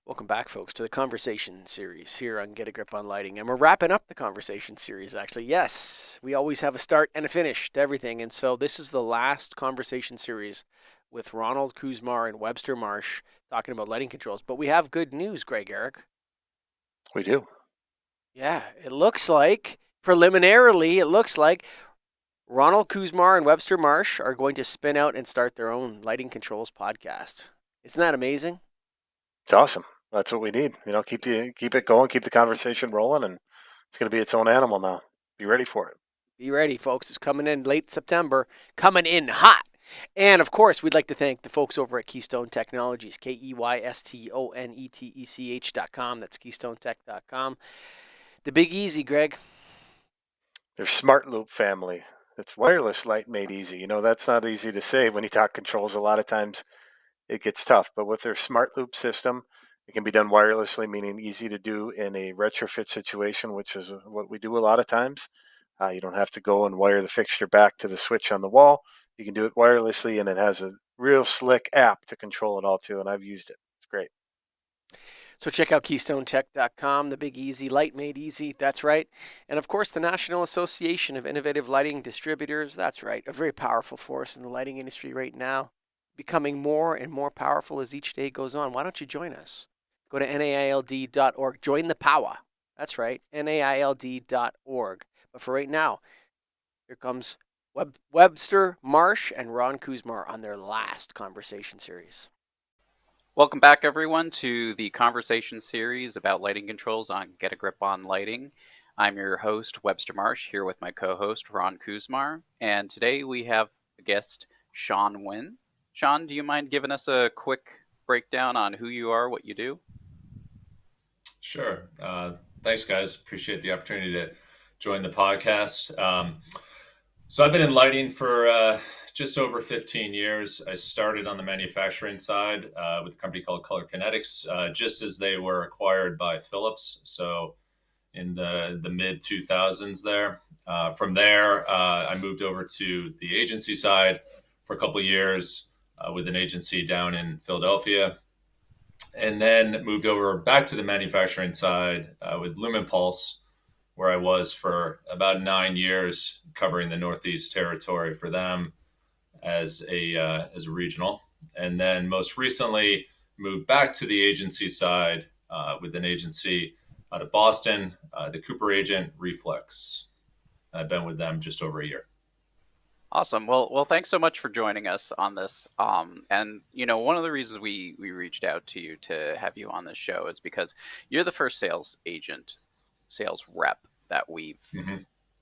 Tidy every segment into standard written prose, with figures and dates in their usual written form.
Welcome back, folks, to the conversation series here on Get a Grip on Lighting. And we're wrapping up the conversation series, actually. Yes, we always have a start and a finish to everything. And so this is the last conversation series with Ronald Kuzmar and Webster Marsh talking about lighting controls. But we have good news, Greg Eric. We do. Yeah, it looks like, preliminarily, it looks like Ronald Kuzmar and Webster Marsh are going to spin out and start their own lighting controls podcast. Isn't that amazing? It's awesome. That's what we need. Keep it going, keep the conversation rolling, and it's going to be its own animal now. Be ready for it. Be ready, folks. It's coming in late September, coming in hot. And of course, we'd like to thank the folks over at Keystone Technologies, KEYSTONETECH.com. That's KeystoneTech.com. The Big Easy, Greg. Their Smart Loop family. It's wireless light made easy. That's not easy to say when you talk controls. A lot of times it gets tough, but with their Smart Loop system, it can be done wirelessly, meaning easy to do in a retrofit situation, which is what we do a lot of times. You don't have to go and wire the fixture back to the switch on the wall. You can do it wirelessly, and it has a real slick app to control it all too, and I've used it. It's great. So check out KeystoneTech.com, the Big Easy, light made easy. That's right. And of course, the National Association of Innovative Lighting Distributors. That's right. A very powerful force in the lighting industry right now, becoming more and more powerful as each day goes on. Why don't you join us? Go to NAILD.org. Join the power. That's right. NAILD.org. But for right now, here comes Webster Marsh and Ron Kuzmar on their last conversation series. Welcome back, everyone, to the conversation series about lighting controls on Get a Grip on Lighting. I'm your host, Webster Marsh, here with my co-host, Ron Kuzmar. And today we have a guest, Sean Wynne. Sean, do you mind giving us a quick breakdown on who you are, what you do? Sure. Thanks, guys. Appreciate the opportunity to join the podcast. So I've been in lighting for just over 15 years. I started on the manufacturing side with a company called Color Kinetics, just as they were acquired by Philips. So in the mid 2000s there. From there, I moved over to the agency side for a couple of years with an agency down in Philadelphia. And then moved over back to the manufacturing side with Lumen Pulse, where I was for about 9 years, covering the Northeast territory for them as a regional. And then most recently moved back to the agency side with an agency out of Boston, the Cooper agent, Reflex. I've been with them just over a year. Awesome. Well, thanks so much for joining us on this. And one of the reasons we reached out to you to have you on this show is because you're the first sales rep that we've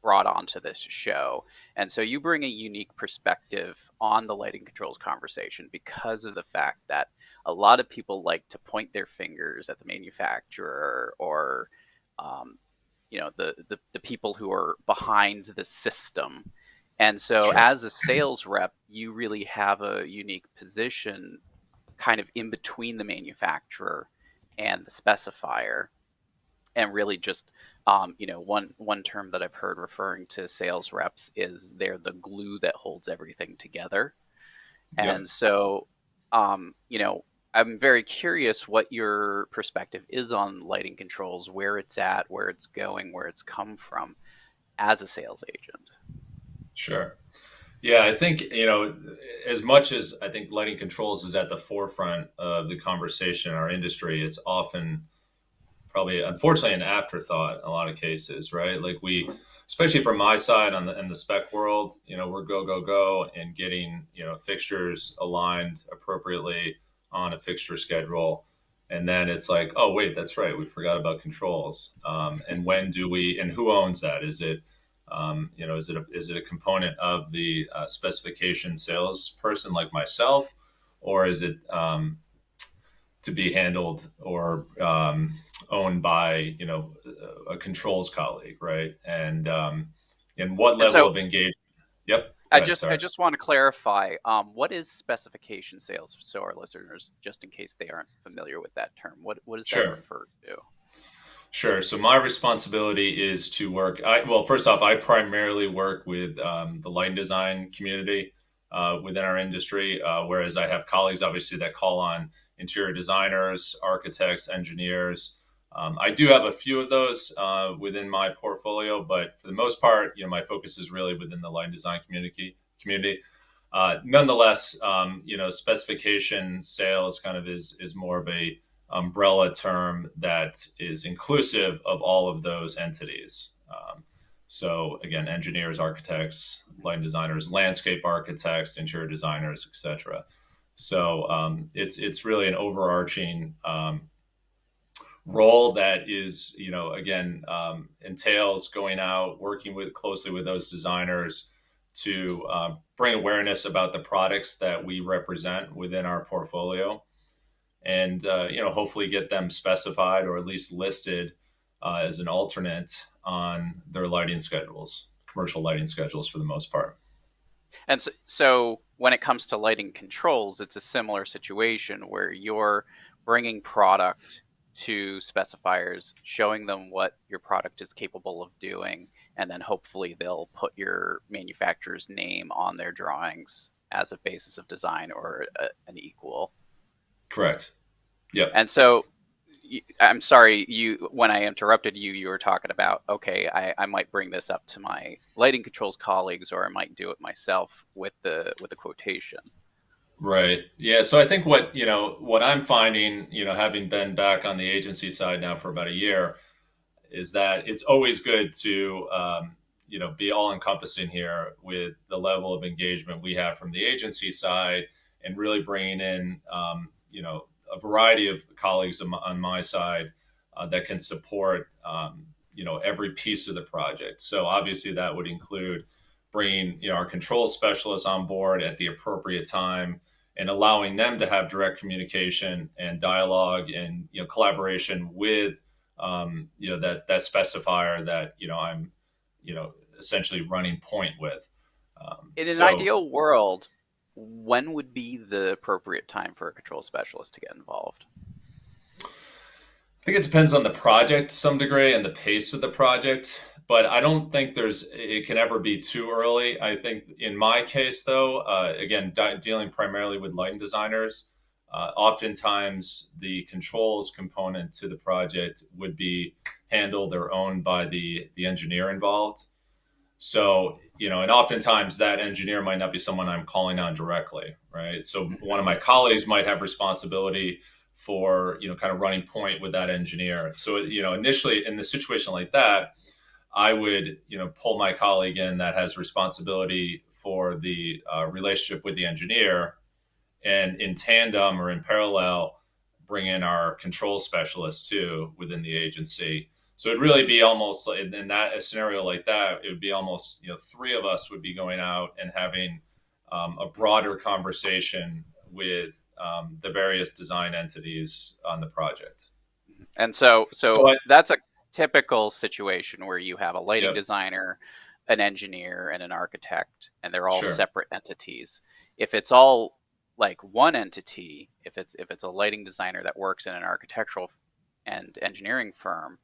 brought onto this show. And so you bring a unique perspective on the lighting controls conversation because of the fact that a lot of people like to point their fingers at the manufacturer or, the people who are behind the system. And so Sure. as a sales rep, you really have a unique position kind of in between the manufacturer and the specifier. And really just, one term that I've heard referring to sales reps is they're the glue that holds everything together. Yep. And so, I'm very curious what your perspective is on lighting controls, where it's at, where it's going, where it's come from as a sales agent. Sure. Yeah, I think, as much as I think lighting controls is at the forefront of the conversation in our industry, it's often probably, unfortunately, an afterthought in a lot of cases, right? Like especially from my side in the spec world, we're go, and getting, fixtures aligned appropriately on a fixture schedule. And then it's like, oh, wait, that's right. We forgot about controls. And and who owns that? Is it, is it a component of the specification salesperson like myself, or is it to be handled or owned by a controls colleague, right? And what level of engagement? Yep. Go ahead, I sorry. just want to clarify, what is specification sales, so our listeners, just in case they aren't familiar with that term, what does that Sure. refer to? Sure. So my responsibility is to work. First off, I primarily work with the lighting design community. within our industry, whereas I have colleagues, obviously, that call on interior designers, architects, engineers. I do have a few of those within my portfolio, but for the most part, my focus is really within the lighting design community. Nonetheless, specification sales kind of is more of a umbrella term that is inclusive of all of those entities. So again, engineers, architects, lighting designers, landscape architects, interior designers, etc. So it's really an overarching role that is, again, entails going out, working closely with those designers to bring awareness about the products that we represent within our portfolio, and hopefully get them specified or at least listed as an alternate on their lighting schedules, commercial lighting schedules for the most part. And so when it comes to lighting controls, it's a similar situation where you're bringing product to specifiers, showing them what your product is capable of doing, and then hopefully they'll put your manufacturer's name on their drawings as a basis of design or an equal. Correct. Yep. And so I'm sorry, when I interrupted you, you were talking about, okay, I might bring this up to my lighting controls colleagues, or I might do it myself with the quotation. Right. Yeah. So I think what I'm finding, having been back on the agency side now for about a year, is that it's always good to, be all encompassing here with the level of engagement we have from the agency side, and really bringing in, a variety of colleagues on my side that can support, every piece of the project. So obviously that would include bringing, our control specialists on board at the appropriate time, and allowing them to have direct communication and dialogue and collaboration with that specifier that I'm essentially running point with. In an ideal world, when would be the appropriate time for a control specialist to get involved? I think it depends on the project to some degree and the pace of the project, but I don't think it can ever be too early. I think in my case, though, again, dealing primarily with lighting designers, oftentimes the controls component to the project would be handled or owned by the engineer involved. So, and oftentimes that engineer might not be someone I'm calling on directly, right? So one of my colleagues might have responsibility for, kind of running point with that engineer. So, initially in the situation like that, I would, pull my colleague in that has responsibility for the relationship with the engineer, and in tandem or in parallel, bring in our control specialist too within the agency. So it'd really be almost like, in a scenario like that, it would be almost, three of us would be going out and having a broader conversation with the various design entities on the project. And so that's a typical situation where you have a lighting designer, an engineer, and an architect, and they're all separate entities. If it's all like one entity, if it's a lighting designer that works in an architectural and engineering firm,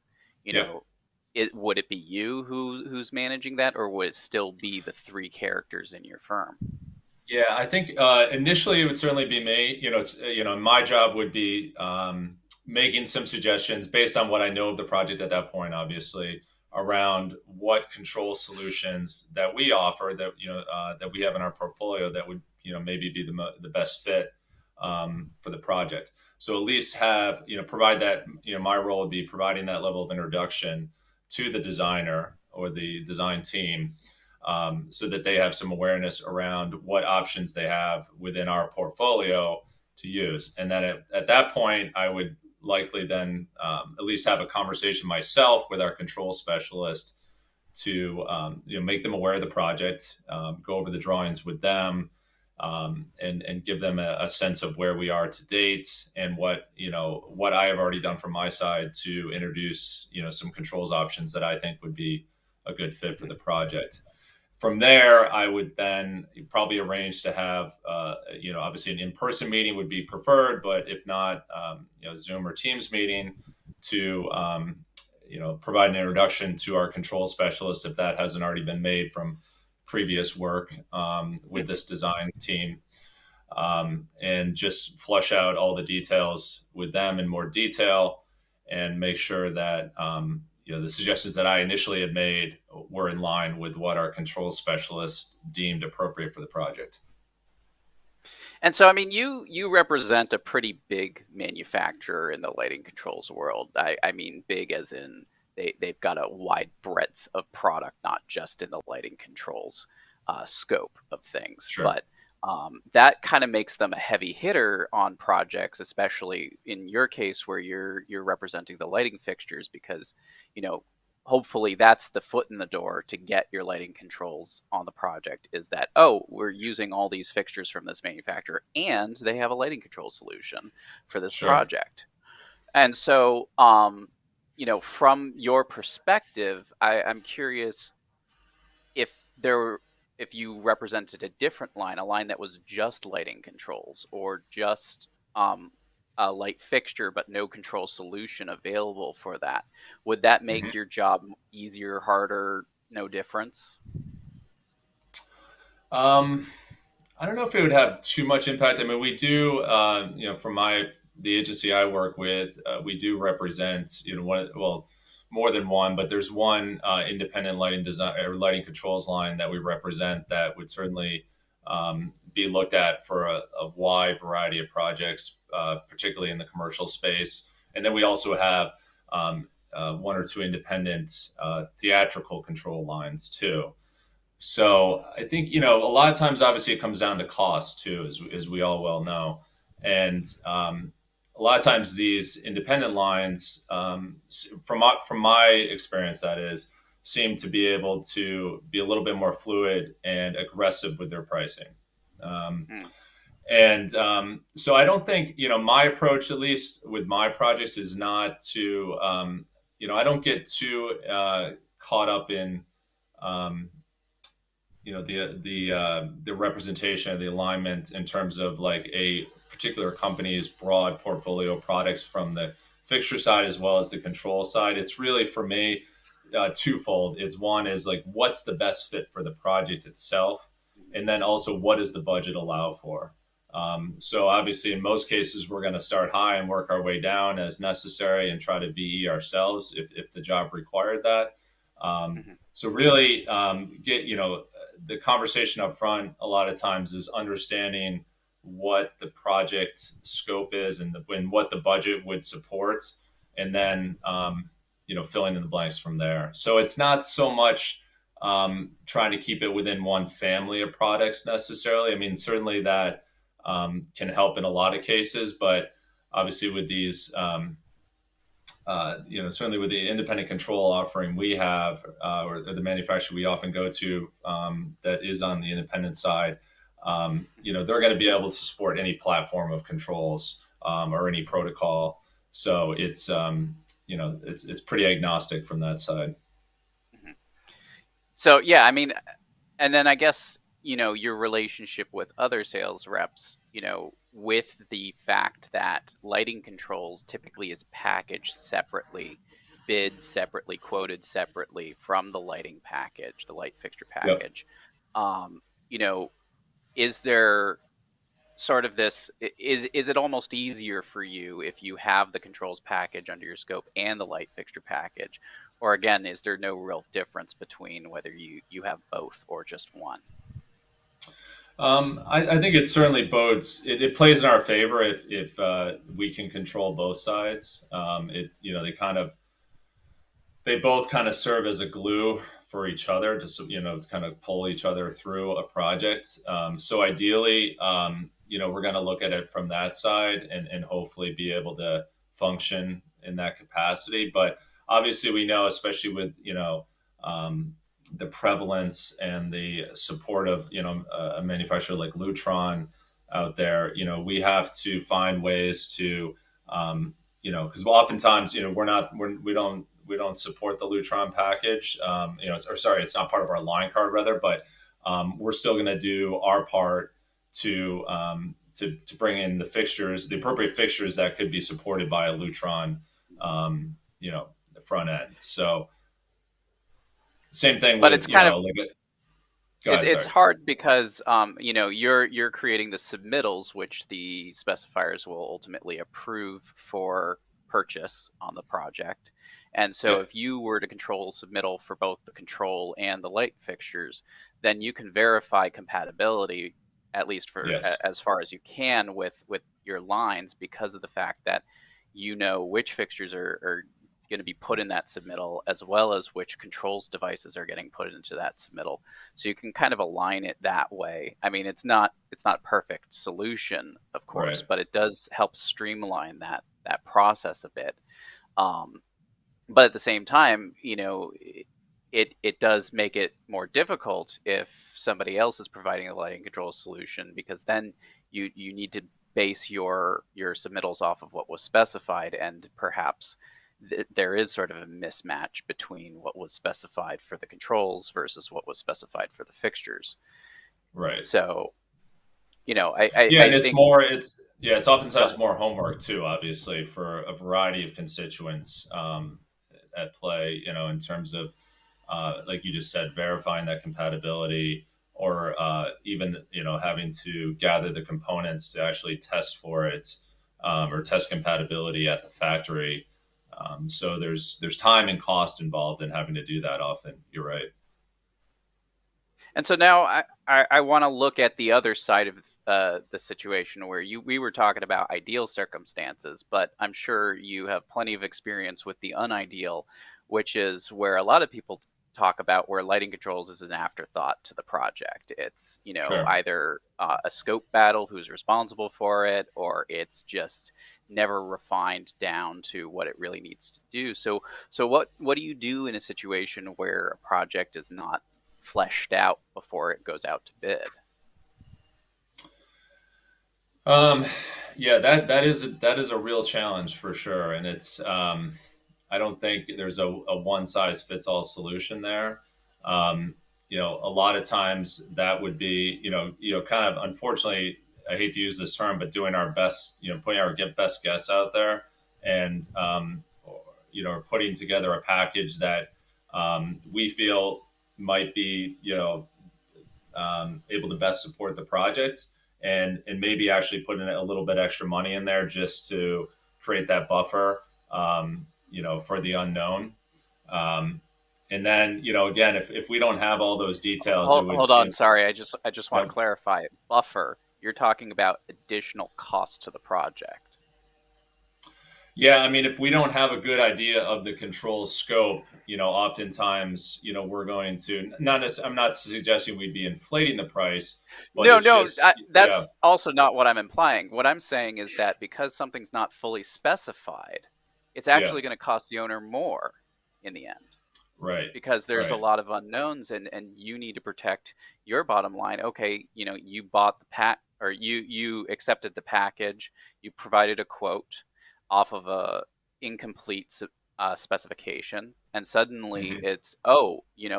would it be you who's managing that, or would it still be the three characters in your firm? Yeah, I think initially it would certainly be me. My job would be making some suggestions based on what I know of the project at that point, obviously, around what control solutions that we offer that that we have in our portfolio that would maybe be the best fit for the project. So at least have provide that. My role would be providing that level of introduction to the designer or the design team, so that they have some awareness around what options they have within our portfolio to use. And then at that point, I would likely then at least have a conversation myself with our control specialist to make them aware of the project, go over the drawings with them, and give them a sense of where we are to date, and what I have already done from my side to introduce some controls options that I think would be a good fit for the project. From there, I would then probably arrange to have, obviously an in-person meeting would be preferred, but if not, Zoom or Teams meeting to, provide an introduction to our control specialist if that hasn't already been made from previous work with this design team, and just flush out all the details with them in more detail and make sure that the suggestions that I initially had made were in line with what our control specialist deemed appropriate for the project. And so, I mean, you represent a pretty big manufacturer in the lighting controls world. I mean, big as in they've got a wide breadth of product, not just in the lighting controls scope of things. Sure. But that kind of makes them a heavy hitter on projects, especially in your case where you're representing the lighting fixtures, because hopefully that's the foot in the door to get your lighting controls on the project, is that, oh, we're using all these fixtures from this manufacturer and they have a lighting control solution for this Sure. project. And so, from your perspective, I'm curious if you represented a different line, a line that was just lighting controls or just a light fixture but no control solution available for that, would that make your job easier, harder, no difference? I don't know if it would have too much impact. I mean, we do, from the agency I work with, we do represent, more than one, but there's one independent lighting design or lighting controls line that we represent that would certainly be looked at for a wide variety of projects, particularly in the commercial space. And then we also have one or two independent theatrical control lines too. So I think, a lot of times, obviously, it comes down to cost too, as we all well know. And a lot of times these independent lines, from my experience, that is, seem to be able to be a little bit more fluid and aggressive with their pricing. So I don't think, my approach, at least with my projects, is not to, I don't get too caught up in, the representation, the alignment in terms of like a particular company's broad portfolio of products from the fixture side as well as the control side. It's really, for me, twofold. It's one is like, what's the best fit for the project itself? And then also, what does the budget allow for? So obviously, in most cases, we're going to start high and work our way down as necessary and try to VE ourselves if the job required that. So really, the conversation up front a lot of times is understanding what the project scope is and what the budget would support, and then filling in the blanks from there. So it's not so much trying to keep it within one family of products necessarily. I mean, certainly that can help in a lot of cases, but obviously with these certainly with the independent control offering we have, or the manufacturer we often go to, that is on the independent side, they're going to be able to support any platform of controls or any protocol. So it's pretty agnostic from that side. So yeah, I mean, and then I guess your relationship with other sales reps, with the fact that lighting controls typically is packaged separately, bid separately, quoted separately from the lighting package, the light fixture package. Yep. Is there sort of this, is it almost easier for you if you have the controls package under your scope and the light fixture package? Or again, is there no real difference between whether you have both or just one? I think it certainly bodes. It plays in our favor if we can control both sides. They both kind of serve as a glue for each other to kind of pull each other through a project. So ideally, we're going to look at it from that side and hopefully be able to function in that capacity. But obviously, we know, especially with the prevalence and the support of a manufacturer like Lutron out there, we have to find ways to because oftentimes we don't support the Lutron package, it's not part of our line card rather, but we're still going to do our part to bring in the appropriate fixtures that could be supported by a Lutron the front end. So same thing, but with, it's kind of Go ahead. It's Sorry. hard because you're creating the submittals, which the specifiers will ultimately approve for purchase on the project. And so Yeah. if you were to control submittal for both the control and the light fixtures, then you can verify compatibility, at least for Yes. as far as you can with your lines, because of the fact that you know which fixtures are going to be put in that submittal, as well as which controls devices are getting put into that submittal. So you can kind of align it that way. I mean, it's not perfect solution, of course, Right. but it does help streamline that process a bit. Um, but at the same time, it does make it more difficult if somebody else is providing a lighting control solution, because then you need to base your submittals off of what was specified, and perhaps there is sort of a mismatch between what was specified for the controls versus what was specified for the fixtures. Right. So, I, Yeah, I and think. it's Go oftentimes ahead. more homework too, obviously, for a variety of constituents at play. In terms of like you just said, verifying that compatibility, or even having to gather the components to actually test for it, or test compatibility at the factory. So there's time and cost involved in having to do that. Often, you're right. And so now I want to look at the other side of the situation where we were talking about ideal circumstances, but I'm sure you have plenty of experience with the unideal, which is where a lot of people talk about where lighting controls is an afterthought to the project. It's, Sure. either a scope battle who's responsible for it, or it's just never refined down to what it really needs to do. So what do you do in a situation where a project is not fleshed out before it goes out to bid? Um, yeah, that is a real challenge for sure, and it's I don't think there's a one size fits all solution there. Um, a lot of times that would be kind of, unfortunately, I hate to use this term, but doing our best, putting our best guess out there, and or putting together a package that we feel might be able to best support the project, and maybe actually putting a little bit extra money in there just to create that buffer, for the unknown. Um, and then, again, if we don't have all those details, it would, Hold on, sorry. I just want to yep. clarify. Buffer. You're talking about additional cost to the project. Yeah, I mean, if we don't have a good idea of the control scope, oftentimes, we're going to not I'm not suggesting we'd be inflating the price, but No, it's no, just, yeah, that's also not what I'm implying. What I'm saying is that because something's not fully specified, it's yeah, actually going to cost the owner more in the end, right, because there's a right, lot of unknowns, and you need to protect your bottom line. Okay, you bought the or you accepted the package, you provided a quote off of a incomplete specification, and suddenly hmm, it's,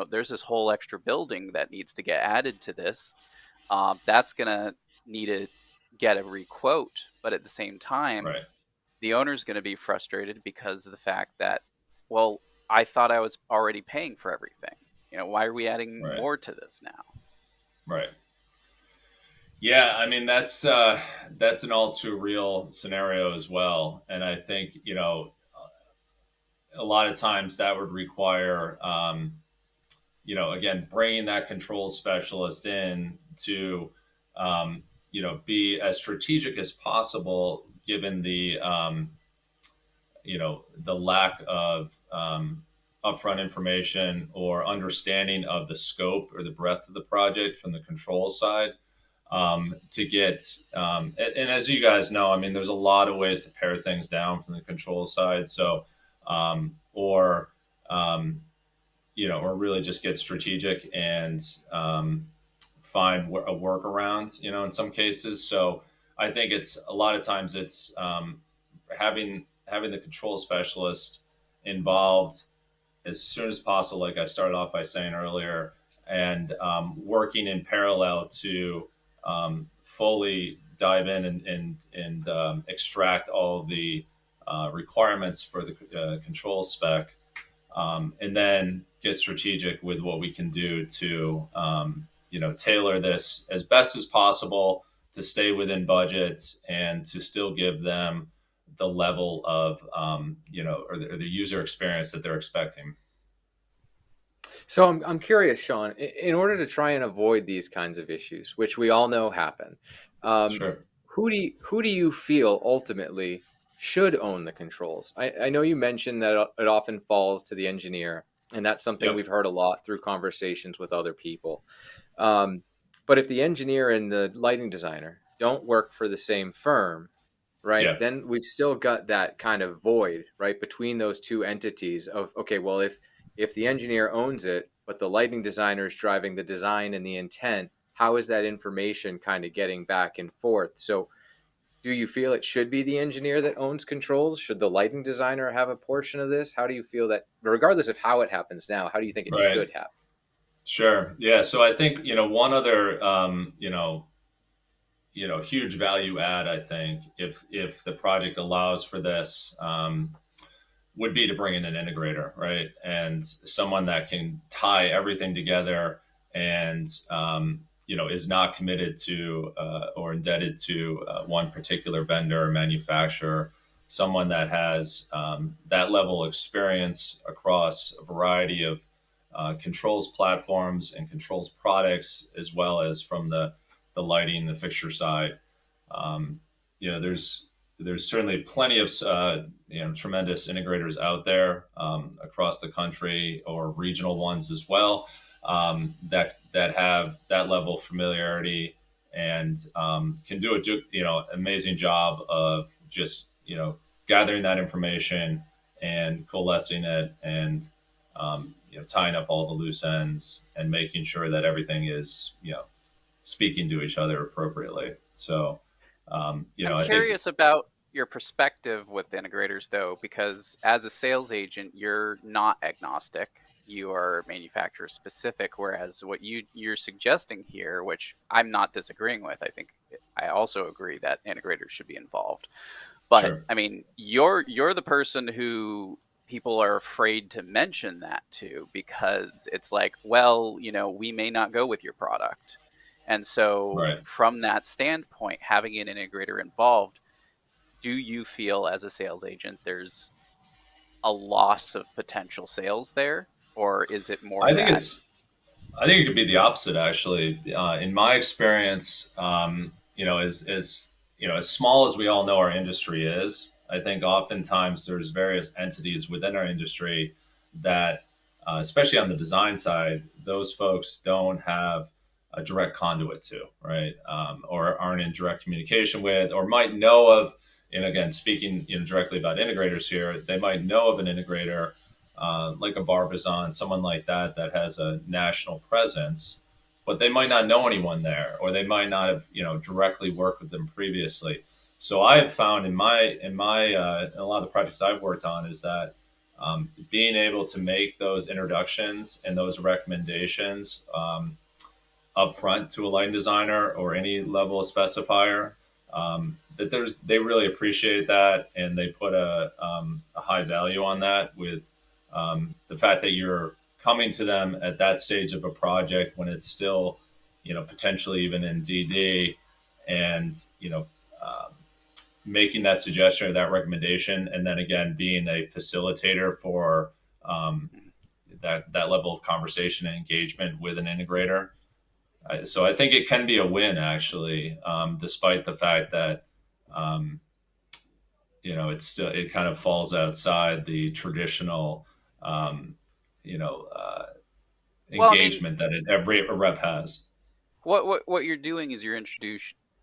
there's this whole extra building that needs to get added to this. That's gonna need to get a requote, but at the same time, right, the owner's going to be frustrated because of the fact that, well, I thought I was already paying for everything. Why are we adding right, more to this now? right. Yeah, I mean, that's an all too real scenario as well, and I think a lot of times that would require again, bringing that control specialist in to be as strategic as possible, given the lack of upfront information or understanding of the scope or the breadth of the project from the control side, to get and as you guys know, I mean, there's a lot of ways to pare things down from the control side. So or or really just get strategic and find a workaround, in some cases. So I think it's a lot of times it's having the control specialist involved as soon as possible, like I started off by saying earlier, and working in parallel to fully dive in and extract all the requirements for the control spec, and then get strategic with what we can do to tailor this as best as possible to stay within budget and to still give them the level of or the user experience that they're expecting. So I'm curious, Sean, in order to try and avoid these kinds of issues, which we all know happen, Sure. who do you feel ultimately should own the controls? I know you mentioned that it often falls to the engineer, and that's something Yep. we've heard a lot through conversations with other people. But if the engineer and the lighting designer don't work for the same firm, right, Yeah. then we've still got that kind of void, right, between those two entities of, okay, well, if the engineer owns it, but the lighting designer is driving the design and the intent, how is that information kind of getting back and forth? So do you feel it should be the engineer that owns controls? Should the lighting designer have a portion of this? How do you feel that, regardless of how it happens now, how do you think it Right. should happen? Sure. Yeah. So I think, one other, huge value add, I think, if the project allows for this, would be to bring in an integrator, right? And someone that can tie everything together and, is not committed to or indebted to one particular vendor or manufacturer, someone that has that level of experience across a variety of controls platforms and controls products, as well as from the lighting, the fixture side. There's certainly plenty of tremendous integrators out there across the country, or regional ones as well, that have that level of familiarity and can do amazing job of just gathering that information and coalescing it and tying up all the loose ends and making sure that everything is speaking to each other appropriately. So I'm I think curious about your perspective with integrators, though, because as a sales agent, you're not agnostic. You are manufacturer specific, whereas what you're suggesting here, which I'm not disagreeing with, I also agree that integrators should be involved. But sure. I mean, you're the person who people are afraid to mention that to, because it's like, well, we may not go with your product. And so Right. from that standpoint, having an integrator involved, do you feel as a sales agent there's a loss of potential sales there? Or is it more I think that, it's I think it could be the opposite, actually. In my experience, as small as we all know our industry is, I think oftentimes there's various entities within our industry that, especially on the design side, those folks don't have a direct conduit to, right? Or aren't in direct communication with, or might know of. And again, speaking directly about integrators here, they might know of an integrator like a Barbizon, someone like that has a national presence, but they might not know anyone there, or they might not have directly worked with them previously. So I've found in a lot of the projects I've worked on is that being able to make those introductions and those recommendations upfront to a lighting designer or any level of specifier, they really appreciate that, and they put a high value on that, with the fact that you're coming to them at that stage of a project when it's still, potentially even in DD, and making that suggestion or that recommendation, and then again being a facilitator for that level of conversation and engagement with an integrator. So I think it can be a win, actually, despite the fact that it kind of falls outside the traditional you know well, I mean, engagement that every rep has. what you're doing is you're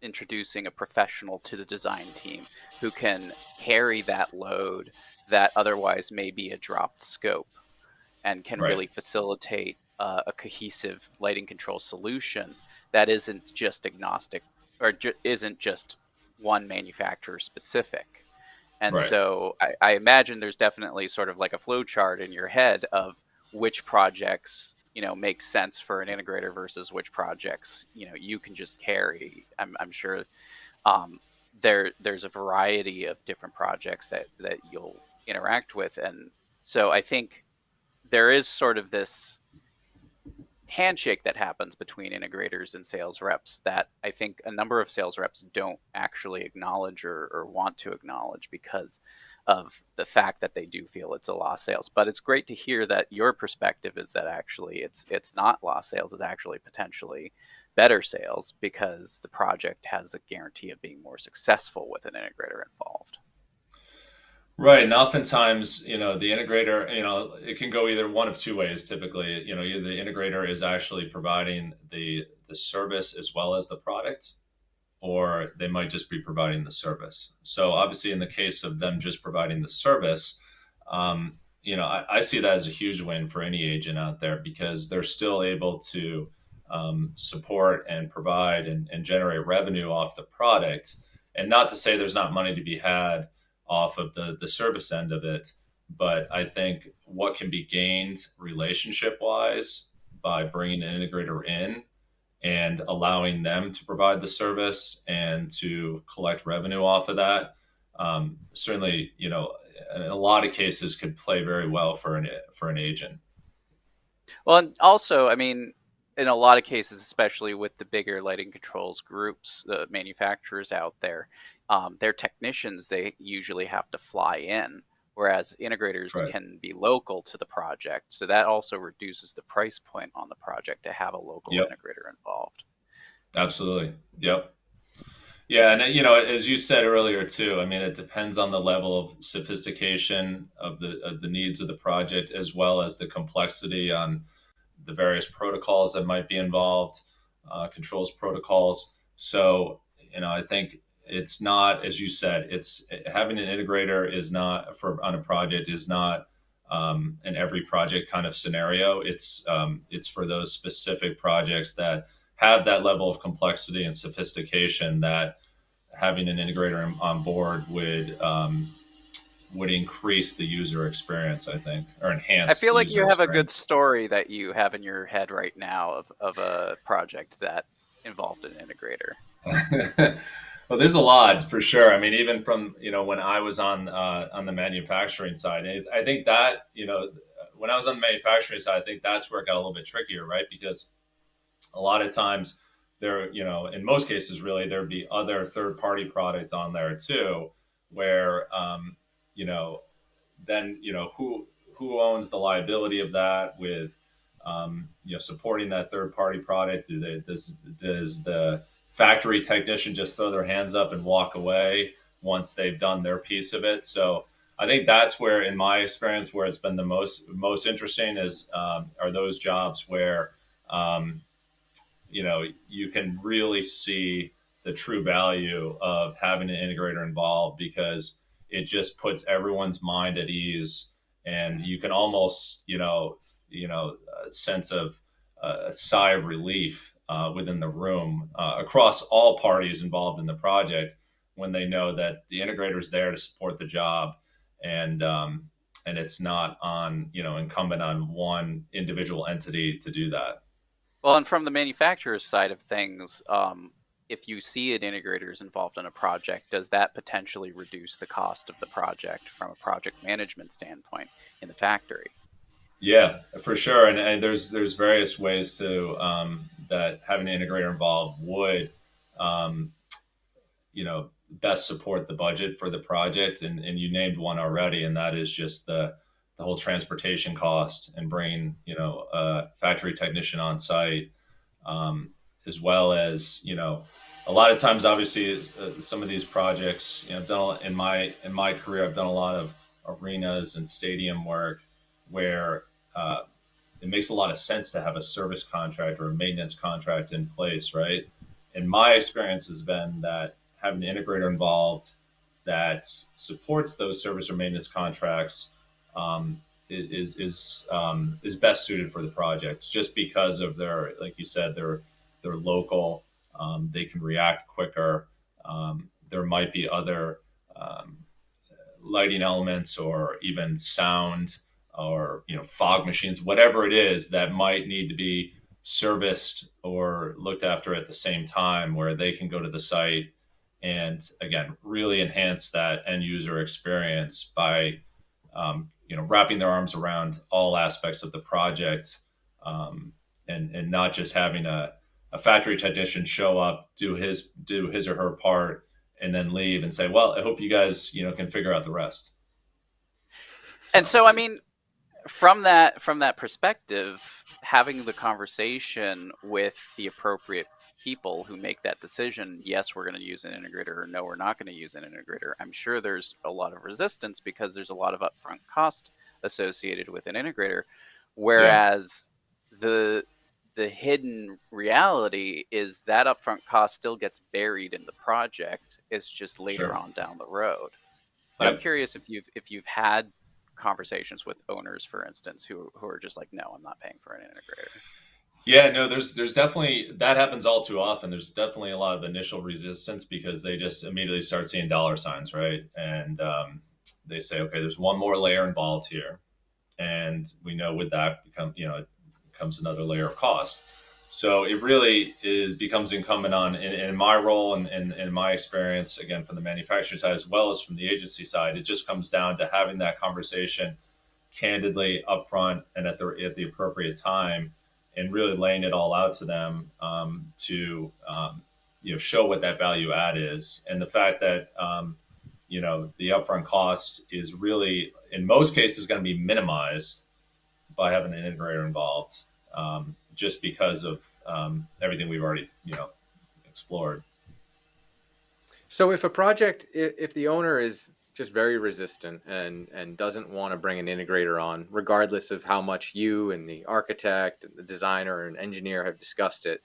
introducing a professional to the design team who can carry that load that otherwise may be a dropped scope, and can Right. really facilitate a cohesive lighting control solution that isn't just agnostic, or isn't just one manufacturer specific. And Right. so I imagine there's definitely sort of like a flow chart in your head of which projects make sense for an integrator versus which projects you can just carry. I'm sure there's a variety of different projects that you'll interact with, and so I think there is sort of this handshake that happens between integrators and sales reps that I think a number of sales reps don't actually acknowledge or want to acknowledge because of the fact that they do feel it's a lost sales. But it's great to hear that your perspective is that actually it's not lost sales, it's actually potentially better sales because the project has a guarantee of being more successful with an integrator involved. Right. And oftentimes, the integrator, it can go either one of two ways typically. Either the integrator is actually providing the service as well as the product, or they might just be providing the service. So obviously in the case of them just providing the service, I see that as a huge win for any agent out there because they're still able to support and provide and generate revenue off the product. And not to say there's not money to be had off of the service end of it, but I think what can be gained relationship wise by bringing an integrator in and allowing them to provide the service and to collect revenue off of that, certainly, in a lot of cases could play very well for an agent. Well, and also, I mean, in a lot of cases, especially with the bigger lighting controls groups, the manufacturers out there, their technicians, they usually have to fly in, whereas integrators Right. can be local to the project. So that also reduces the price point on the project to have a local Yep. integrator involved. Absolutely. Yep. Yeah, and as you said earlier too, I mean, it depends on the level of sophistication of the needs of the project, as well as the complexity on the various protocols that might be involved, controls protocols. So, I think it's not, as you said, it's having an integrator is not on a project is not an every project kind of scenario. It's for those specific projects that have that level of complexity and sophistication that having an integrator on board would increase the user experience, I think, or enhance. I feel the like user you have a good experience. story that you have in your head right now of a project that involved an integrator. Well, there's a lot for sure. I mean, even from when I was on the manufacturing side, I think that when I was on the manufacturing side, I think that's where it got a little bit trickier, right? Because a lot of times there, in most cases, really, there'd be other third party products on there too, where then who owns the liability of that with supporting that third party product? Does the factory technician just throw their hands up and walk away once they've done their piece of it? So I think that's where, in my experience, where it's been the most interesting is are those jobs where you can really see the true value of having an integrator involved, because it just puts everyone's mind at ease, and you can almost a sense of a sigh of relief within the room across all parties involved in the project when they know that the integrator is there to support the job, and it's not incumbent on one individual entity to do that. Well, and from the manufacturer's side of things, if you see an integrator is involved in a project, does that potentially reduce the cost of the project from a project management standpoint in the factory? Yeah, for sure. And there's various ways to that having an integrator involved would best support the budget for the project. And you named one already, and that is just the whole transportation cost and bringing a factory technician on site, as well as a lot of times, obviously, some of these projects, I've done in my career, I've done a lot of arenas and stadium work where it makes a lot of sense to have a service contract or a maintenance contract in place, right? And my experience has been that having an integrator involved that supports those service or maintenance contracts is best suited for the project, just because of their, like you said, they're local. They can react quicker. There might be other lighting elements or even sound or fog machines, whatever it is that might need to be serviced or looked after at the same time, where they can go to the site and again really enhance that end user experience by wrapping their arms around all aspects of the project and not just having a factory technician show up, do his or her part, and then leave and say, well, I hope you guys, can figure out the rest. And so, I mean, from that perspective, having the conversation with the appropriate people who make that decision, yes, we're going to use an integrator, or no, we're not going to use an integrator, I'm sure there's a lot of resistance because there's a lot of upfront cost associated with an integrator, whereas the hidden reality is that upfront cost still gets buried in the project. It's just later on down the road. But I'm curious if you've had conversations with owners, for instance, who are just like, no, I'm not paying for an integrator. Yeah, no, there's definitely, that happens all too often. There's definitely a lot of initial resistance because they just immediately start seeing dollar signs, right? And they say, okay, there's one more layer involved here, and we know with that it comes another layer of cost. So it really becomes incumbent on, in my role and in my experience, again, from the manufacturing side as well as from the agency side, it just comes down to having that conversation candidly upfront and at the appropriate time, and really laying it all out to them to show what that value add is, and the fact that the upfront cost is really in most cases going to be minimized by having an integrator involved, just because of everything we've already explored. So if if the owner is just very resistant and doesn't want to bring an integrator on, regardless of how much you and the architect and the designer and engineer have discussed it,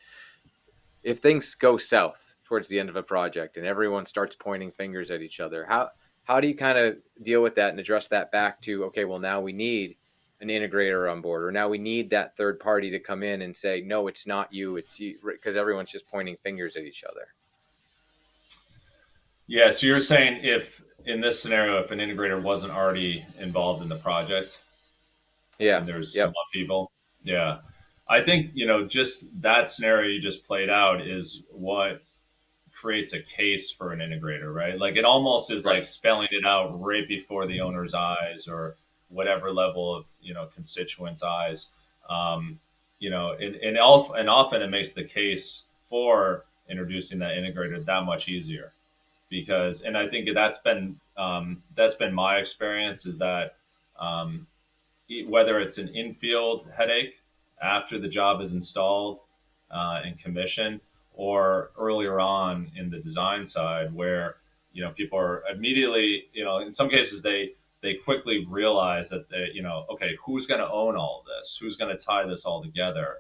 if things go south towards the end of a project and everyone starts pointing fingers at each other, how do you kind of deal with that and address that back to, okay, well, now we need an integrator on board, or now we need that third party to come in and say, no, it's not you, it's you, because everyone's just pointing fingers at each other? Yeah, so you're saying if in this scenario, if an integrator wasn't already involved in the project, and there's some upheaval, I think just that scenario you just played out is what creates a case for an integrator, right? Like it almost is like spelling it out right before the owner's eyes or whatever level of constituents' eyes, and often it makes the case for introducing that integrator that much easier. Because, and I think that's been my experience, is that whether it's an infield headache after the job is installed and commissioned, or earlier on in the design side, where people are immediately, in some cases they quickly realize that okay, who's going to own all of this? Who's going to tie this all together?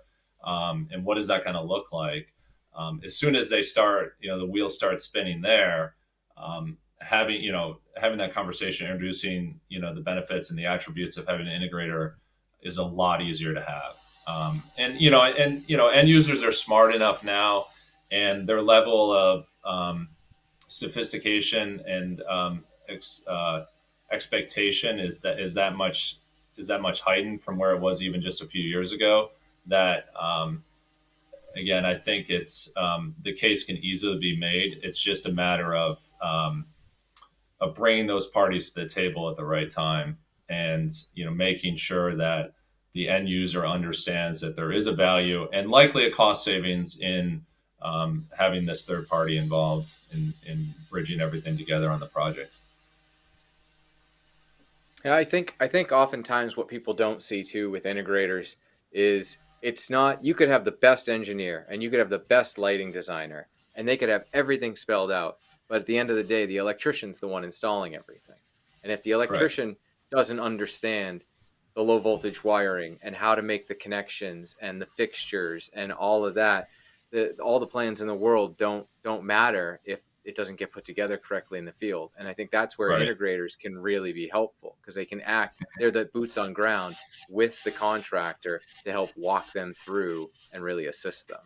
And what is that going to look like? As soon as they start, the wheels start spinning there. Having that conversation, introducing the benefits and the attributes of having an integrator is a lot easier to have. And end users are smart enough now, and their level of sophistication and expectation is that much heightened from where it was even just a few years ago. That again, I think it's the case can easily be made. It's just a matter of bringing those parties to the table at the right time, and making sure that the end user understands that there is a value and likely a cost savings in having this third party involved in bridging everything together on the project. Yeah, I think oftentimes what people don't see too with integrators is it's not, you could have the best engineer and you could have the best lighting designer and they could have everything spelled out, but at the end of the day, the electrician's the one installing everything. And if the electrician doesn't understand the low voltage wiring and how to make the connections and the fixtures and all of that, all the plans in the world don't matter if it doesn't get put together correctly in the field. And I think that's where integrators can really be helpful, because they can they're the boots on ground with the contractor to help walk them through and really assist them.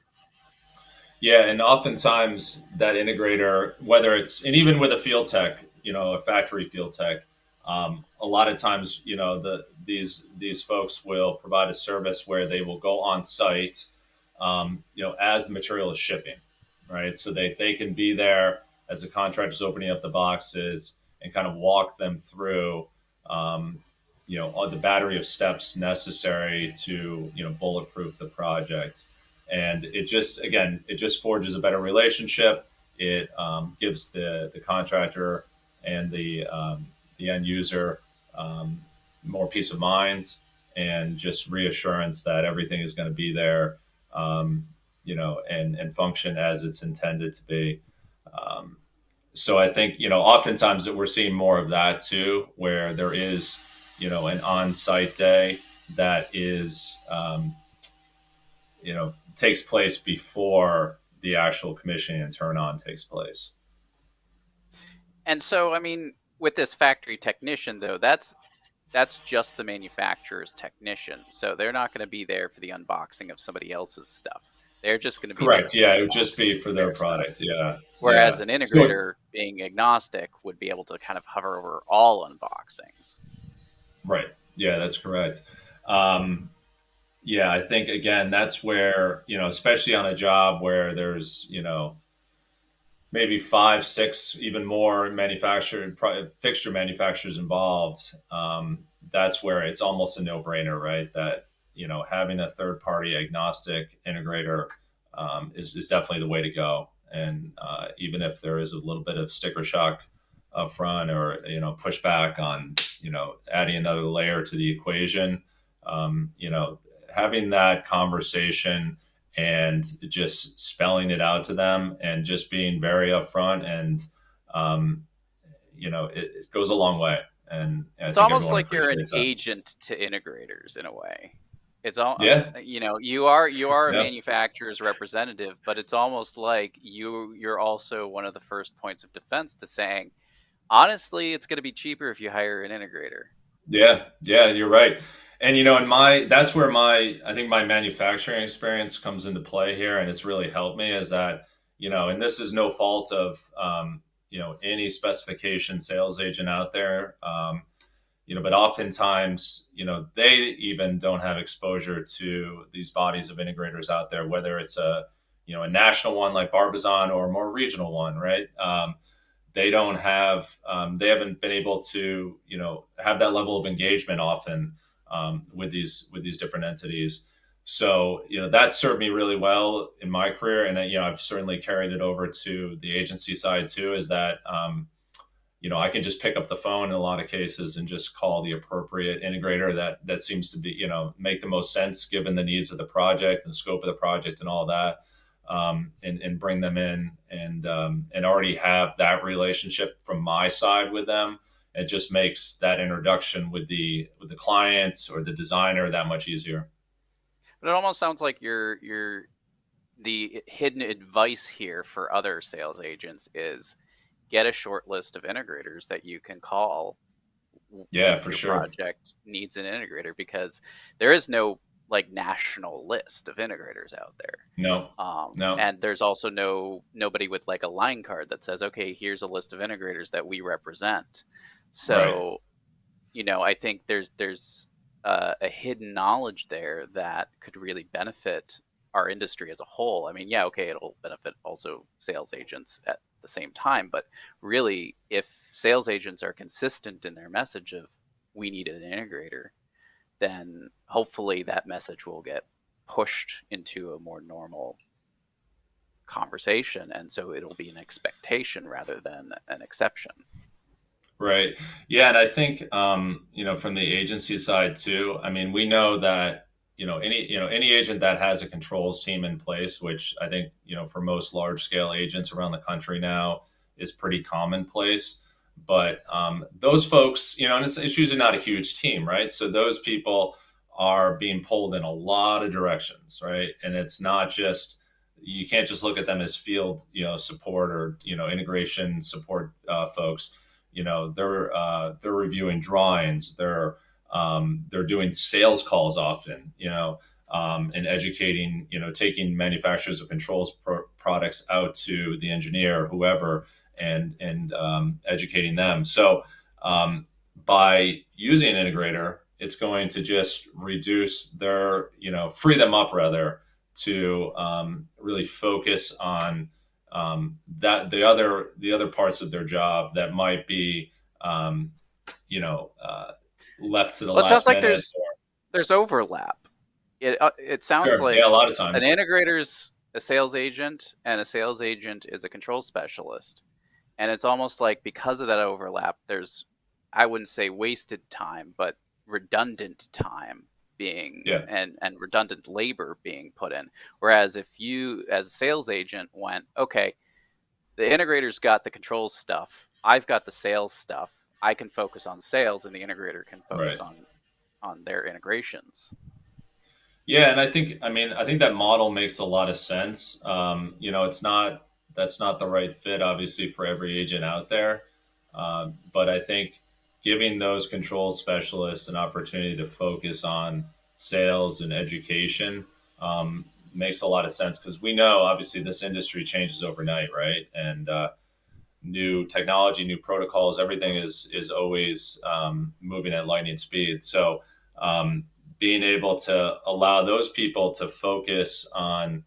Yeah, and oftentimes that integrator, whether it's, and even with a field tech, a factory field tech, a lot of times, these folks will provide a service where they will go on site, as the material is shipping, right? So they can be there as the contractor's opening up the boxes and kind of walk them through, all the battery of steps necessary to bulletproof the project. And it just forges a better relationship. It gives the contractor and the end user more peace of mind and just reassurance that everything is going to be there, and function as it's intended to be. So I think, oftentimes that we're seeing more of that too, where there is, an on-site day that is, takes place before the actual commissioning and turn on takes place. And so, I mean, with this factory technician, though, that's just the manufacturer's technician. So they're not going to be there for the unboxing of somebody else's stuff. They're just going to be correct. There it would just be for their product. Stuff. Yeah. Whereas an integrator, being agnostic, would be able to kind of hover over all unboxings. Right. Yeah, that's correct. I think, again, that's where, especially on a job where there's, maybe 5, 6, even more fixture manufacturers involved. That's where it's almost a no-brainer, right? That, having a third-party agnostic integrator is definitely the way to go. And even if there is a little bit of sticker shock up front or, pushback on, adding another layer to the equation, having that conversation and just spelling it out to them and just being very upfront and, it goes a long way. And it's almost like you're an agent to integrators in a way. It's all, you are a manufacturer's representative, but it's almost like you're also one of the first points of defense to saying, honestly, it's going to be cheaper if you hire an integrator. Yeah, you're right. And, that's where I think my manufacturing experience comes into play here. And it's really helped me is that, and this is no fault of, any specification sales agent out there, but oftentimes, they even don't have exposure to these bodies of integrators out there, whether it's a national one like Barbizon or a more regional one, right? They don't have, they haven't been able to, have that level of engagement often with these different entities. So, that served me really well in my career. And, I've certainly carried it over to the agency side too, is that, I can just pick up the phone in a lot of cases and just call the appropriate integrator that seems to be, make the most sense given the needs of the project and scope of the project and all that. And bring them in and already have that relationship from my side with them. It just makes that introduction with the clients or the designer that much easier. But it almost sounds like you're the hidden advice here for other sales agents is get a short list of integrators that you can call. Yeah, for sure. Project needs an integrator because there is no national list of integrators out there. No. And there's also nobody with a line card that says, okay, here's a list of integrators that we represent. So, right. I think there's a hidden knowledge there that could really benefit our industry as a whole. I mean, yeah, okay, it'll benefit also sales agents at the same time, but really, if sales agents are consistent in their message of we need an integrator, then hopefully that message will get pushed into a more normal conversation. And so it'll be an expectation rather than an exception. Right. Yeah. And I think, from the agency side too, I mean, we know that, any agent that has a controls team in place, which I think, for most large scale agents around the country now is pretty commonplace. But those folks, and it's usually not a huge team, right? So those people are being pulled in a lot of directions, right? And it's not just, you can't just look at them as field, support or, integration support folks. They're reviewing drawings. They're doing sales calls often, and educating, taking manufacturers of controls products out to the engineer, whoever, and educating them. So by using an integrator, it's going to just reduce their, free them up rather to really focus on that the other parts of their job that might be, left to the Well, it sounds last like minute. there's overlap. It sounds Sure. like Yeah, a lot of times. an integrator's a sales agent, and a sales agent is a control specialist. And it's almost like because of that overlap, there's, I wouldn't say wasted time, but redundant time being Yeah. and redundant labor being put in. Whereas if you, as a sales agent, went, okay, the integrator's got the controls stuff, I've got the sales stuff, I can focus on sales, and the integrator can focus Right. on their integrations. Yeah, and I think that model makes a lot of sense. That's not the right fit, obviously, for every agent out there. But I think giving those control specialists an opportunity to focus on sales and education makes a lot of sense, because we know obviously this industry changes overnight, right? And new technology, new protocols, everything is always moving at lightning speed. So being able to allow those people to focus on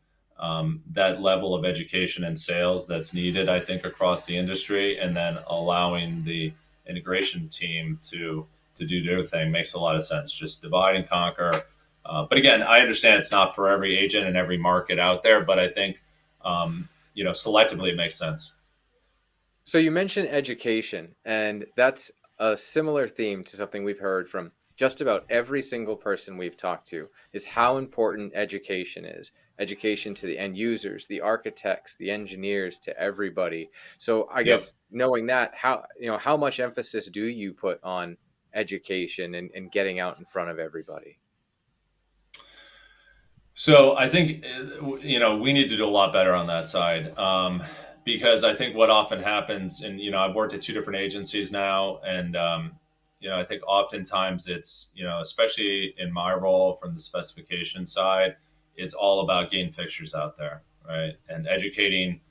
that level of education and sales that's needed, I think, across the industry, and then allowing the integration team to do their thing makes a lot of sense. Just divide and conquer. But again, I understand it's not for every agent and every market out there, but I think selectively it makes sense. So you mentioned education, and that's a similar theme to something we've heard from just about every single person we've talked to, is how important education is. Education to the end users, the architects, the engineers, to everybody. So I guess knowing that, how much emphasis do you put on education and getting out in front of everybody? So I think we need to do a lot better on that side, because I think what often happens, and I've worked at two different agencies now, and I think oftentimes it's especially in my role from the specification side, it's all about getting fixtures out there, right, and educating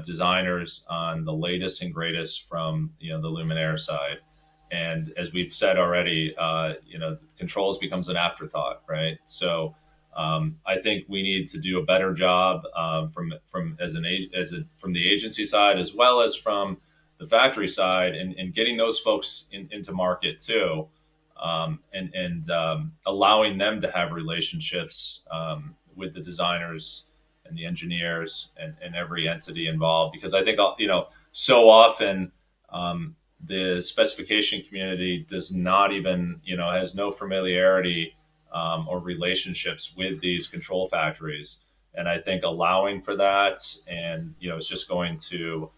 designers on the latest and greatest from the luminaire side. And as we've said already, controls becomes an afterthought, right? So I think we need to do a better job from the agency side, as well as from the factory side, and getting those folks into market too, and allowing them to have relationships with the designers and the engineers and every entity involved. Because I think so often the specification community does not even has no familiarity or relationships with these control factories. And I think allowing for that, and it's just going to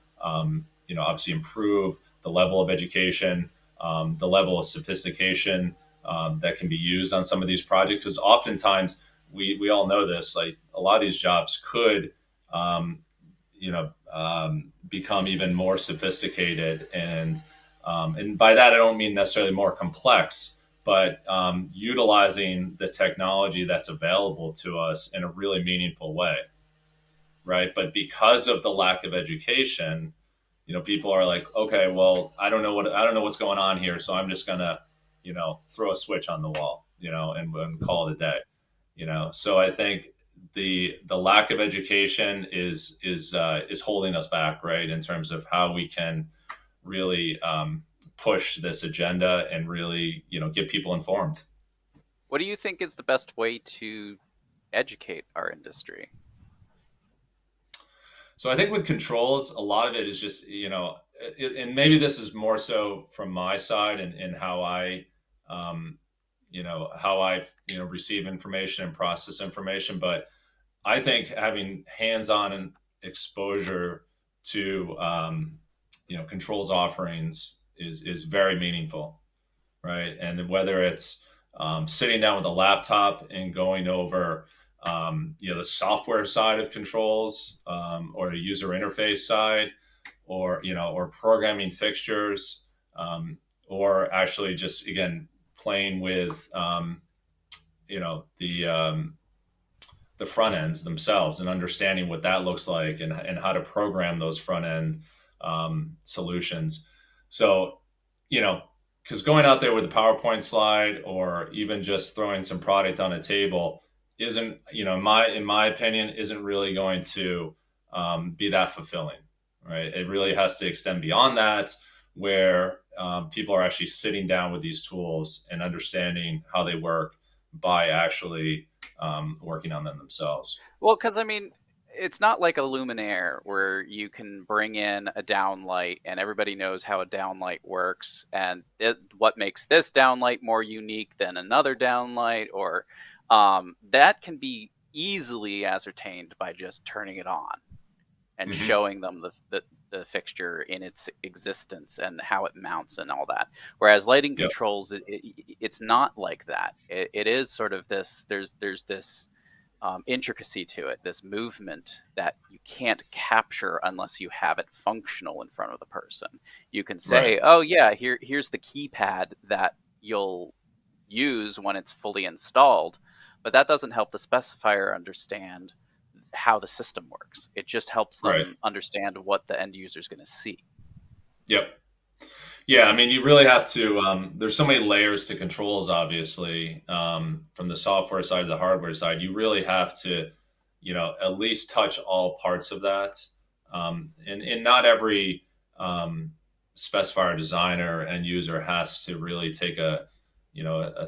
obviously improve the level of education, the level of sophistication that can be used on some of these projects. Because oftentimes we all know this, like a lot of these jobs could become even more sophisticated, and by that I don't mean necessarily more complex, but utilizing the technology that's available to us in a really meaningful way, right? But because of the lack of education, people are like, okay, well, I don't know what's going on here, so I'm just gonna, throw a switch on the wall, and call it a day, So I think the lack of education is holding us back, right, in terms of how we can really push this agenda and really get people informed. What do you think is the best way to educate our industry? So I think with controls, a lot of it is just and maybe this is more so from my side, and how I receive information and process information. But I think having hands-on exposure to controls offerings is very meaningful, right? And whether it's sitting down with a laptop and going over the software side of controls, or the user interface side, or programming fixtures, or actually just again playing with the front ends themselves, and understanding what that looks like, and how to program those front end solutions. So, because going out there with a PowerPoint slide, or even just throwing some product on a table, isn't, in my opinion, isn't really going to be that fulfilling, right? It really has to extend beyond that, where people are actually sitting down with these tools and understanding how they work by actually working on them themselves. Well, because I mean, it's not like a luminaire where you can bring in a downlight and everybody knows how a downlight works and what makes this downlight more unique than another downlight, or that can be easily ascertained by just turning it on and Mm-hmm. showing them the fixture in its existence and how it mounts and all that. Whereas lighting Yep. controls, it's not like that. It is sort of this. There's this intricacy to it, this movement that you can't capture unless you have it functional in front of the person. You can say, Right. "Oh yeah, here's the keypad that you'll use when it's fully installed," but that doesn't help the specifier understand how the system works. It just helps Right. them understand what the end user is going to see. Yep. Yeah, I mean, you really have to. There's so many layers to controls, obviously, from the software side to the hardware side. You really have to, at least touch all parts of that. And not every specifier designer and user has to really take a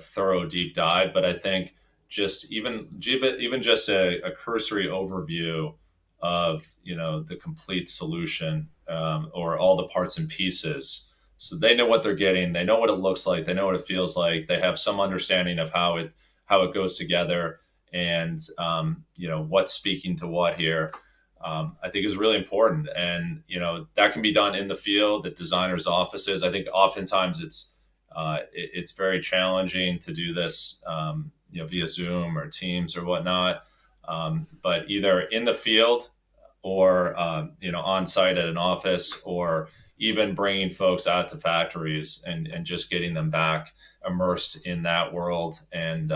thorough deep dive. But I think just even just a cursory overview of the complete solution, or all the parts and pieces, so they know what they're getting, they know what it looks like, they know what it feels like, they have some understanding of how it goes together, and what's speaking to what here. I think is really important, and that can be done in the field at designers' offices. I think oftentimes it's very challenging to do this via Zoom or Teams or whatnot, but either in the field or on site at an office, or even bringing folks out to factories and just getting them back immersed in that world, and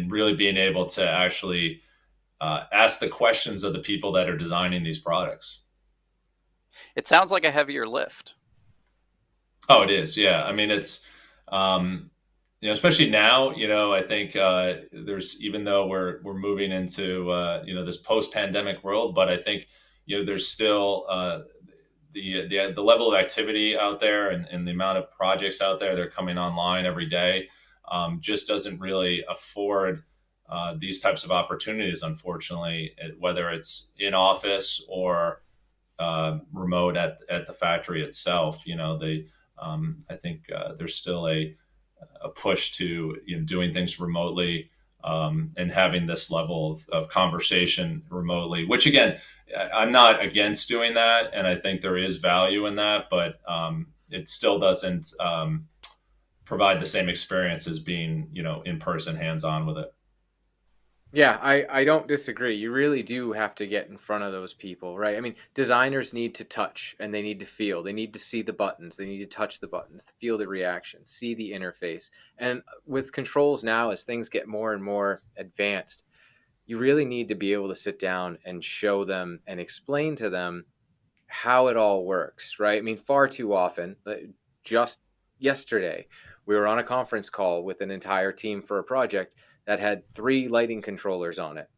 really being able to actually ask the questions of the people that are designing these products. It sounds like a heavier lift. Oh, it is. Yeah. I mean, it's, especially now, I think even though we're moving into, this post-pandemic world, but I think, there's still the level of activity out there, and the amount of projects out there that are coming online every day just doesn't really afford these types of opportunities, unfortunately, whether it's in office or remote at the factory itself. I think there's still a push to doing things remotely, and having this level of conversation remotely, which again, I'm not against doing that, and I think there is value in that, but it still doesn't provide the same experience as being in person, hands on with it. Yeah, I don't disagree. You really do have to get in front of those people, right? I mean, designers need to touch and they need to feel. They need to see the buttons. They need to touch the buttons, feel the reaction, see the interface. And with controls now, as things get more and more advanced, you really need to be able to sit down and show them and explain to them how it all works, right? I mean, far too often, just yesterday, we were on a conference call with an entire team for a project that had 3 lighting controllers on it.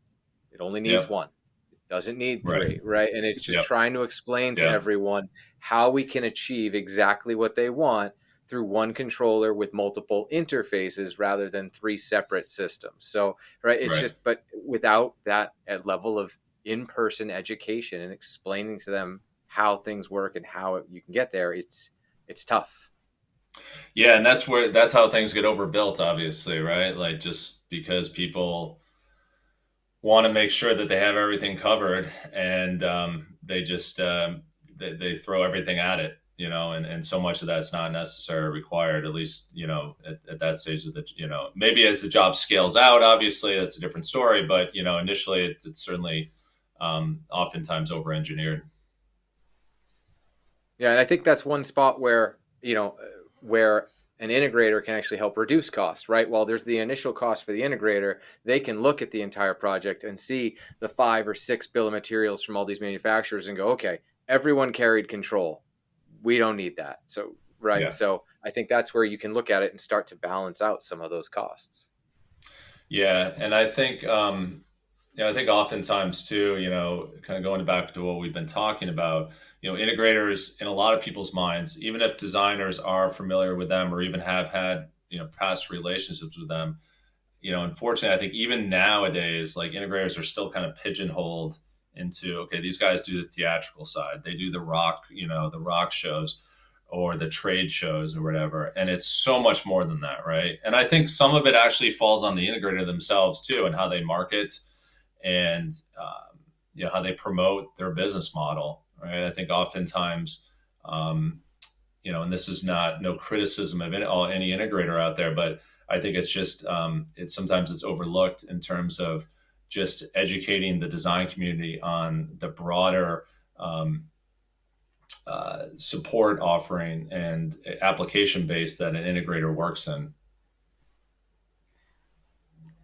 It only needs Yep. one. It doesn't need Right. 3, right? And it's just Yep. trying to explain to Yeah. everyone how we can achieve exactly what they want through one controller with multiple interfaces rather than 3 separate systems. So, right, it's Right. just, but without that level of in-person education and explaining to them how things work and how you can get there, it's tough. Yeah, and that's how things get overbuilt, obviously, right? Like, just because people want to make sure that they have everything covered, and they just they throw everything at it, and so much of that's not necessary or required, at least at that stage of the maybe as the job scales out, obviously that's a different story, but initially it's certainly oftentimes over engineered. Yeah, and I think that's one spot where, where an integrator can actually help reduce cost, right? While there's the initial cost for the integrator, they can look at the entire project and see the 5 or 6 bill of materials from all these manufacturers and go, okay, everyone carried control. We don't need that. So, right. Yeah. So I think that's where you can look at it and start to balance out some of those costs. Yeah, and I think I think oftentimes too, kind of going back to what we've been talking about, integrators in a lot of people's minds, even if designers are familiar with them or even have had, past relationships with them, unfortunately, I think even nowadays, like integrators are still kind of pigeonholed into, okay, these guys do the theatrical side. They do the rock, the rock shows or the trade shows or whatever. And it's so much more than that, right? And I think some of it actually falls on the integrator themselves too, and how they market and how they promote their business model, right? I think oftentimes, and this is no criticism of any integrator out there, but I think it's just sometimes it's overlooked in terms of just educating the design community on the broader support offering and application base that an integrator works in.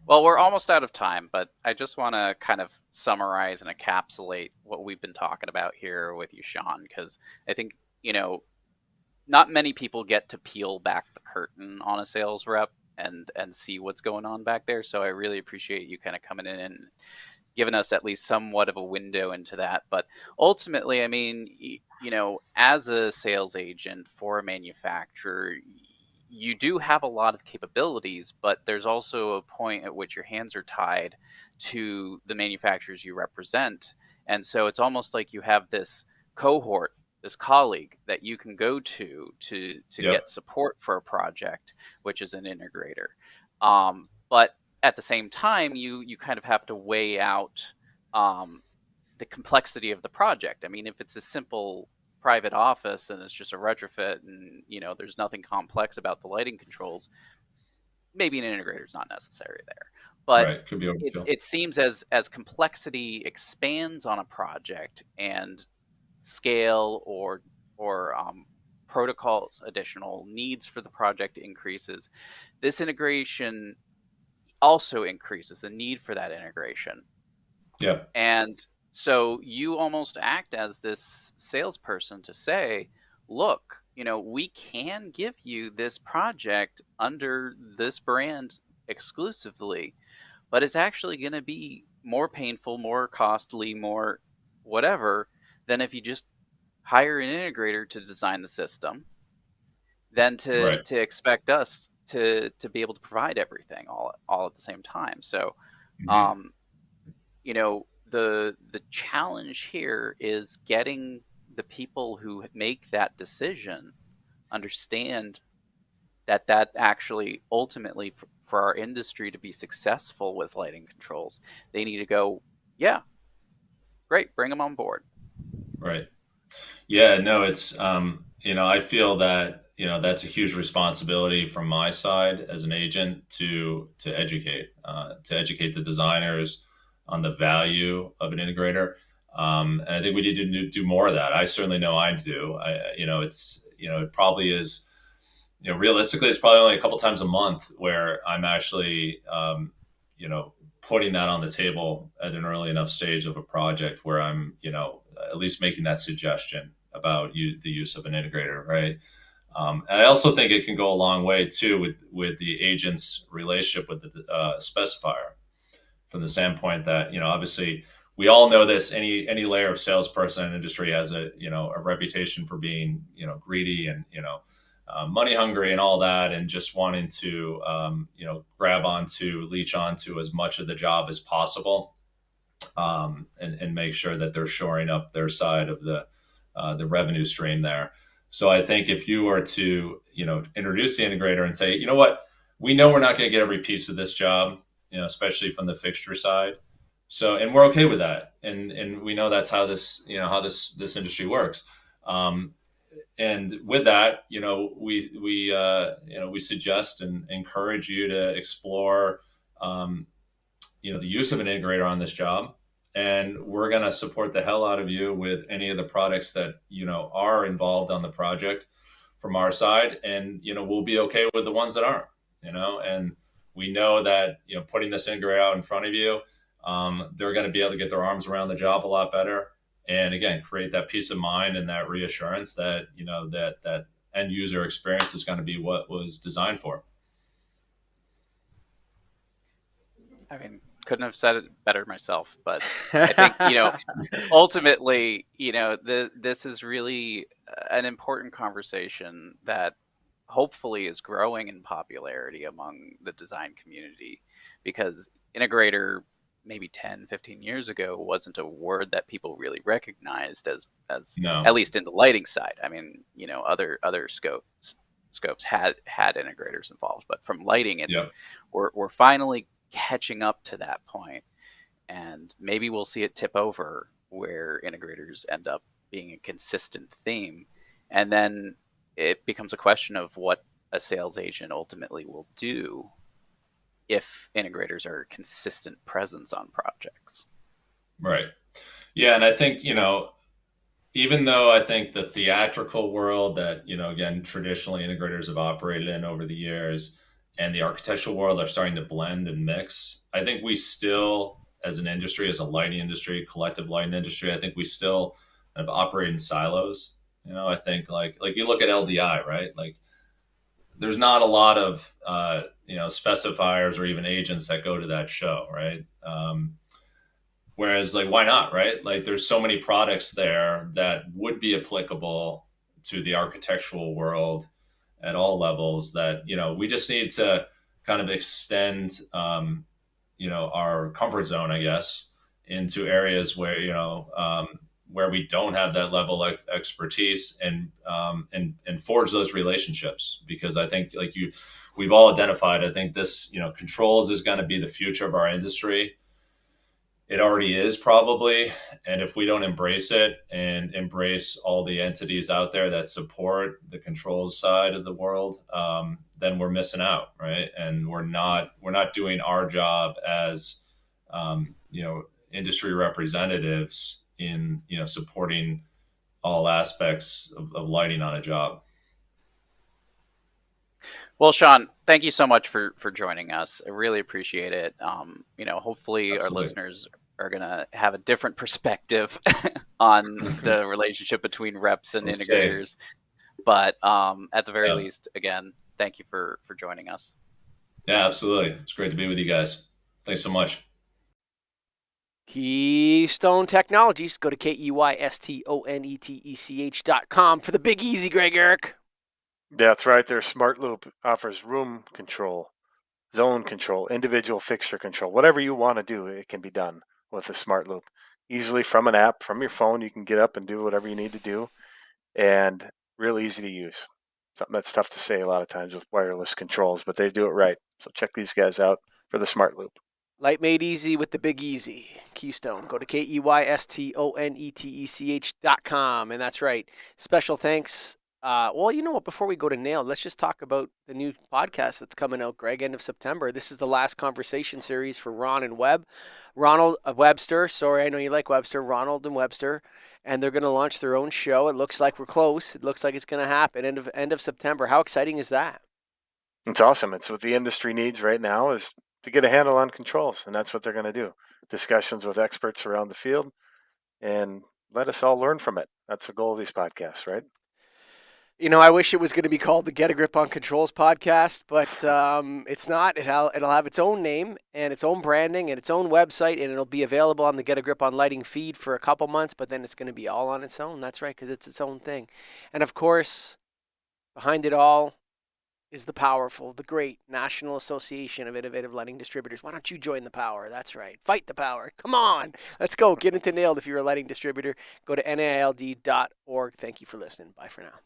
Well, we're almost out of time, but I just want to kind of summarize and encapsulate what we've been talking about here with you, Sean, because I think, not many people get to peel back the curtain on a sales rep and see what's going on back there. So I really appreciate you kind of coming in and giving us at least somewhat of a window into that. But ultimately, I mean, as a sales agent for a manufacturer, you do have a lot of capabilities, but there's also a point at which your hands are tied to the manufacturers you represent. And so it's almost like you have this cohort, this colleague that you can go to Yep. get support for a project, which is an integrator. But at the same time, you kind of have to weigh out the complexity of the project. I mean, if it's a simple private office and it's just a retrofit and there's nothing complex about the lighting controls, maybe an integrator is not necessary there. But Right. Could be overkill. it seems as complexity expands on a project and scale or protocols, additional needs for the project increases, this integration also increases the need for that integration. Yeah. And so you almost act as this salesperson to say, look, we can give you this project under this brand exclusively, but it's actually going to be more painful, more costly, more whatever than if you just hire an integrator to design the system than to expect us to be able to provide everything all at the same time. So, Mhm. the challenge here is getting the people who make that decision understand that actually ultimately for our industry to be successful with lighting controls, they need to go, yeah, great, bring them on board. Right. Yeah, no, it's, I feel that, that's a huge responsibility from my side as an agent to educate the designers on the value of an integrator. And I think we need to do more of that. I certainly know I do. It probably is, realistically, it's probably only a couple times a month where I'm actually, putting that on the table at an early enough stage of a project where I'm, at least making that suggestion about the use of an integrator, right? And I also think it can go a long way too with the agent's relationship with the specifier, from the standpoint that obviously we all know this. Any layer of salesperson in industry has a reputation for being greedy and money hungry and all that, and just wanting to leech onto as much of the job as possible, and make sure that they're shoring up their side of the revenue stream there. So I think if you were to introduce the integrator and say, what, we know we're not going to get every piece of this job, especially from the fixture side. So, and we're okay with that, and we know that's how this this industry works. And with that, we suggest and encourage you to explore, the use of an integrator on this job, and we're going to support the hell out of you with any of the products that are involved on the project from our side, and we'll be okay with the ones that aren't. And we know that putting this integrator out in front of you, they're going to be able to get their arms around the job a lot better. And again, create that peace of mind and that reassurance that that end user experience is going to be what was designed for. I mean, couldn't have said it better myself, but I think, ultimately, this is really an important conversation that hopefully is growing in popularity among the design community, because integrator maybe 10, 15 years ago wasn't a word that people really recognized as No. at least in the lighting side. I mean, other scopes had integrators involved, but from lighting, Yep. we're finally catching up to that point, and maybe we'll see it tip over where integrators end up being a consistent theme, and then it becomes a question of what a sales agent ultimately will do if integrators are a consistent presence on projects. Right. Yeah, and I think, even though I think the theatrical world that, again, traditionally integrators have operated in over the years and the architectural world are starting to blend and mix, I think we still, as an industry, as a lighting industry, collective lighting industry, I think we still kind of operate in silos. I think like you look at LDI, right? Like there's not a lot of, specifiers or even agents that go to that show, right? Whereas, like, why not, right? Like, there's so many products there that would be applicable to the architectural world at all levels that, we just need to kind of extend, our comfort zone, I guess, into areas where we don't have that level of expertise and forge those relationships. Because I think, we've all identified, I think this, controls is going to be the future of our industry. It already is, probably. And if we don't embrace it and embrace all the entities out there that support the controls side of the world, then we're missing out, right? And we're not doing our job as, industry representatives in, supporting all aspects of lighting on a job. Well, Sean, thank you so much for joining us. I really appreciate it. Hopefully our Absolutely. listeners are going to have a different perspective on the relationship between reps and Let's say. integrators. But at the very Yeah. least, again, thank you for joining us. Yeah, absolutely. It's great to be with you guys. Thanks so much. Keystone Technologies. Go to KEYSTONETECH.com for the big easy, Greg Eric. That's right. Their Smart Loop offers room control, zone control, individual fixture control. Whatever you want to do, it can be done with the Smart Loop. Easily from an app, from your phone, you can get up and do whatever you need to do, and real easy to use. Something that's tough to say a lot of times with wireless controls, but they do it right. So check these guys out for the Smart Loop. Light made easy with the big easy. Keystone. Go to KEYSTONETECH.com. And that's right. Special thanks. Well, you know what? Before we go to Nailed, let's just talk about the new podcast that's coming out, Greg, end of September. This is the last conversation series for Ron and Webster. Sorry, I know you like Webster. Ronald and Webster. And they're going to launch their own show. It looks like we're close. It looks like it's going to happen end of September. How exciting is that? It's awesome. It's what the industry needs right now, is to get a handle on controls, and that's what they're going to do. Discussions with experts around the field, and let us all learn from it. That's the goal of these podcasts, right? I wish it was going to be called the Get a Grip on Controls podcast, but it's not. It'll have its own name and its own branding and its own website, and it'll be available on the Get a Grip on Lighting feed for a couple months, but then it's going to be all on its own. That's right, because it's its own thing. And of course, behind it all is the powerful, the great National Association of Innovative Lighting Distributors. Why don't you join the power? That's right. Fight the power. Come on. Let's go. Get into Nailed if you're a lighting distributor. Go to NAILD.org. Thank you for listening. Bye for now.